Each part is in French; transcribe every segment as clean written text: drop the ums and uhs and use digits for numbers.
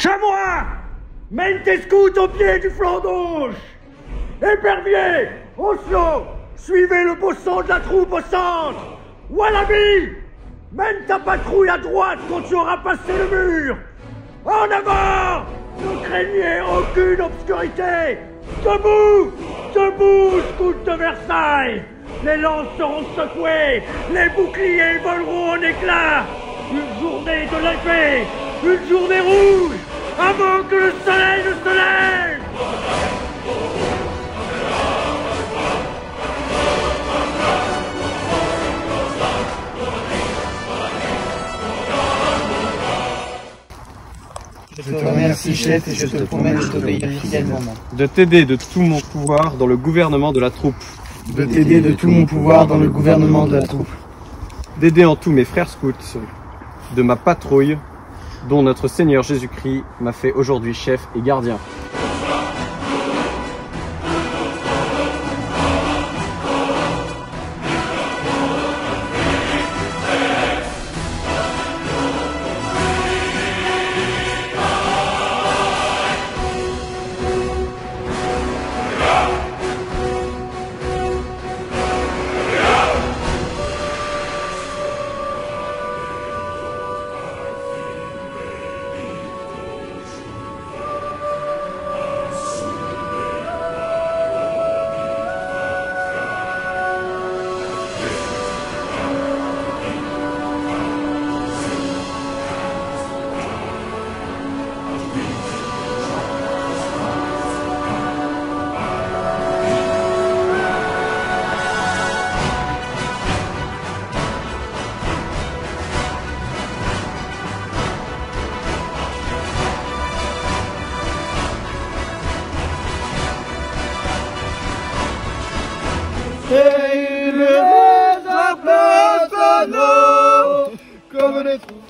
Chamois, mène tes scouts au pied du flanc gauche. Épervier, Oslo, suivez le beau sang de la troupe au centre. Wallaby, mène ta patrouille à droite quand tu auras passé le mur. En avant, ne craignez aucune obscurité. Debout, debout, scouts de Versailles. Les lances seront secouées, les boucliers voleront en éclats. Une journée de l'épée, une journée rouge, avant que le soleil ne se lève. Je te remercie, chef, et je te promets de t'obéir fidèlement. De t'aider de tout mon pouvoir dans le gouvernement de la troupe. De t'aider de tout mon pouvoir dans le gouvernement de la troupe. D'aider en tout mes frères scouts, de ma patrouille, dont notre Seigneur Jésus-Christ m'a fait aujourd'hui chef et gardien.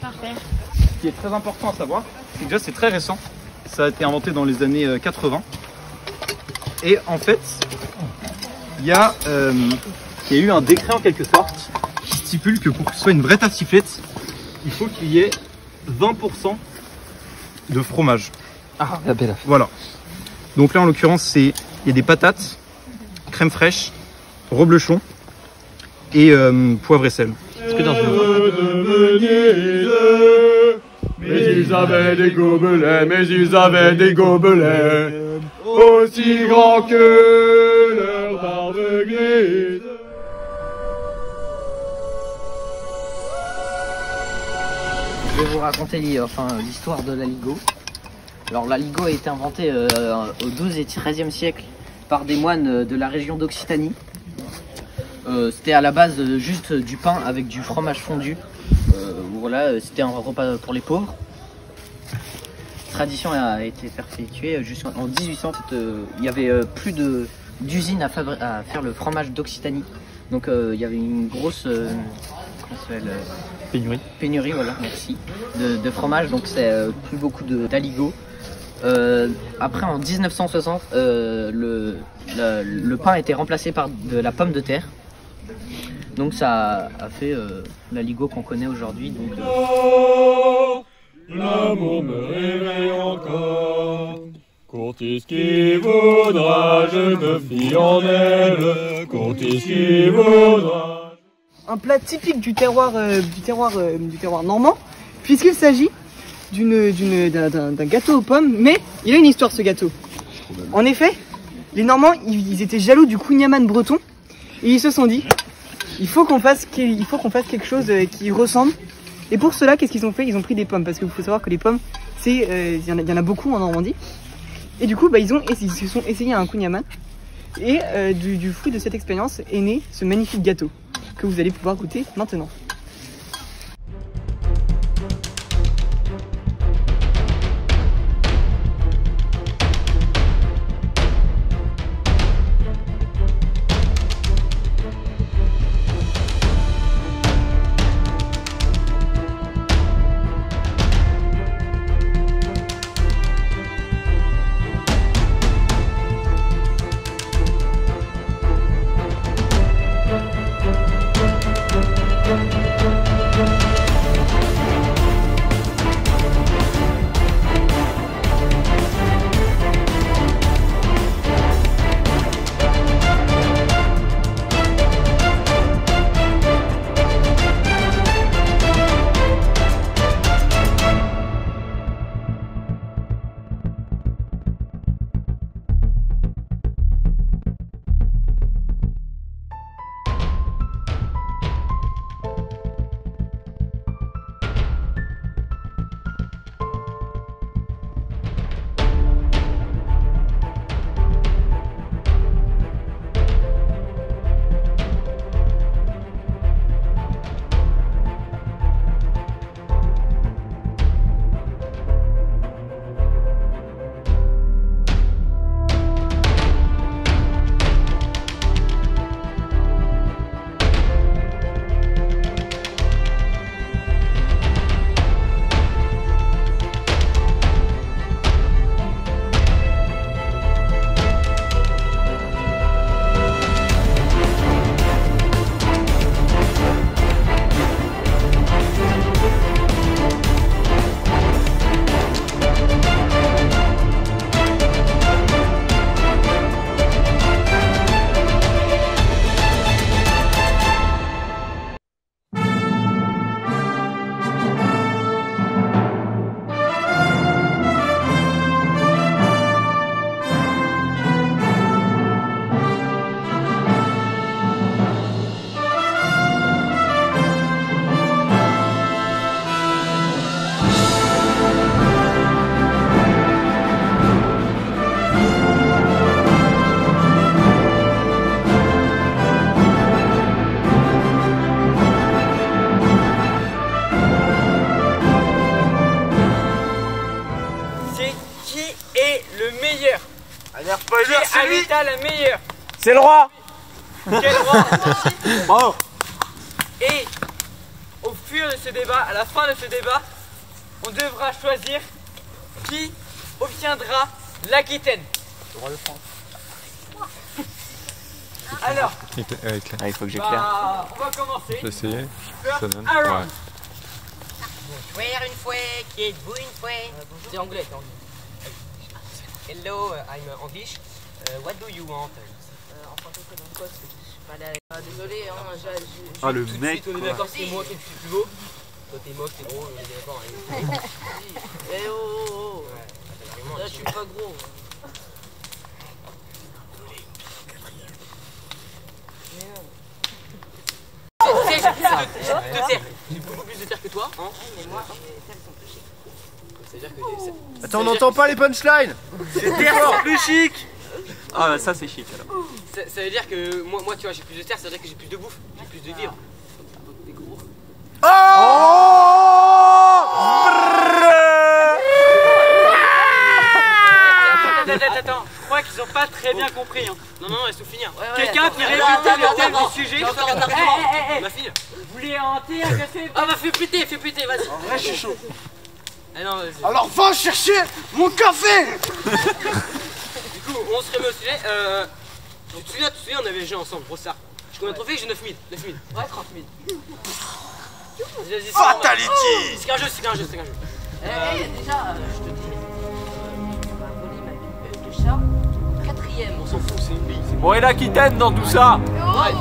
Parfait. Ce qui est très important à savoir, c'est que déjà c'est très récent. Ça a été inventé dans les années 80. Et en fait, il y a eu un décret en quelque sorte qui stipule que pour que ce soit une vraie tartiflette, il faut qu'il y ait 20% de fromage. Ah, la belle. Voilà. Donc là en l'occurrence, il y a des patates, crème fraîche, reblochon et poivre et sel. Est-ce que dans Mais ils avaient des gobelets, aussi grands que leur barbe grise. Je vais vous raconter l'histoire de l'aligot. Alors l'aligot a été inventé au XIIe et XIIIe siècle par des moines de la région d'Occitanie. C'était à la base juste du pain avec du fromage fondu. Voilà, c'était un repas pour les pauvres. Cette tradition a été perpétuée jusqu'en 1800. Il y avait plus d'usines à faire le fromage d'Occitanie. Donc il y avait une grosse pénurie, voilà, merci, de fromage. Donc c'est plus beaucoup d'aligot. Après en 1960, le pain a été remplacé par de la pomme de terre. Donc ça a fait l'aligot qu'on connaît aujourd'hui. L'amour me réveille encore. Courtis qui voudra, je me fie en elle. Courtis qui voudra. Un plat typique du terroir normand, puisqu'il s'agit d'un gâteau aux pommes, mais il a une histoire ce gâteau. En effet, les Normands ils étaient jaloux du kouign-amann breton et ils se sont dit il faut qu'on fasse quelque chose qui ressemble. Et pour cela, qu'est-ce qu'ils ont fait? Ils ont pris des pommes, parce qu'il faut savoir que les pommes, il y en a beaucoup en Normandie. Et du coup, ils se sont essayés à un kouign-amann. Et du fruit de cette expérience est né ce magnifique gâteau que vous allez pouvoir goûter maintenant. Qui habita la meilleure? C'est le roi. Quel roi? Bravo. Et au fur de ce débat, à la fin de ce débat, on devra choisir qui obtiendra l'Aquitaine. Le roi de France. Alors, Il faut que j'éclaire. on va commencer. Je vais essayer. Ça donne. Aaron. Ouais. Bonjour une fois, qui êtes-vous une fois? C'est anglais, c'est anglais. Hello, I'm English. What do you want? En français, c'est dans quoi? Désolé, hein, Ah, le Tout de mec. suite, on est d'accord, c'est moi qui suis plus beau. Toi t'es moche, t'es gros, on est d'accord. Eh oh, oh, oh. Là, je suis pas gros. Tu sais, j'ai plus de terre. J'ai beaucoup plus de terre que toi. Hein. Mais moi, mes terres sont plus chic. C'est-à-dire que. Attends, on n'entend pas les punchlines. C'est terres plus chic. Ah bah ça c'est chic alors. Ça veut dire que moi tu vois, j'ai plus de terre, ça veut dire que j'ai plus de bouffe, j'ai plus de vivres. T'es gros. Attends, je crois qu'ils ont pas très bien compris. Hein. Non, laisse-nous finir. Quelqu'un qui répétait le thème du sujet. Ma fille. Vous voulez un thé, un café? Ah bah fais péter, vas-y. En vrai je suis chaud. Ah non, vas-y. Alors va chercher mon café. Du coup, on se remet au sujet. Tu te souviens, on avait joué ensemble, gros ça. J'ai combien de trophées? J'ai 9000. Ouais, 30 000. Vas-y, Fatality. c'est qu'un jeu. Déjà, je te dis, on va voler ma pipe de chat. 4ème. On s'en fout, c'est une bille. Bon et l'Aquitaine dans tout ça. Arrête.